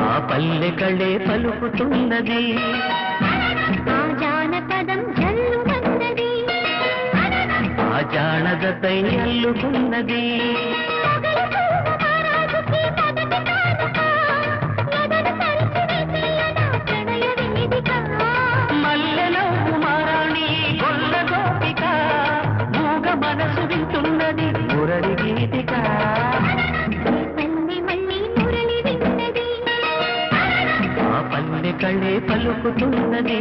ఆ పల్లె కళే పలుకుతున్నది ఆ జానపదం జల్లుమన్నది ఆ జానదతై అల్లుకున్నది మల్లెలో కుమారాణి గొల్ల గోపిక మూగ మనసు వింటున్నది మురళి గీతిక ఆ పల్లె కళే పలుకుతున్నది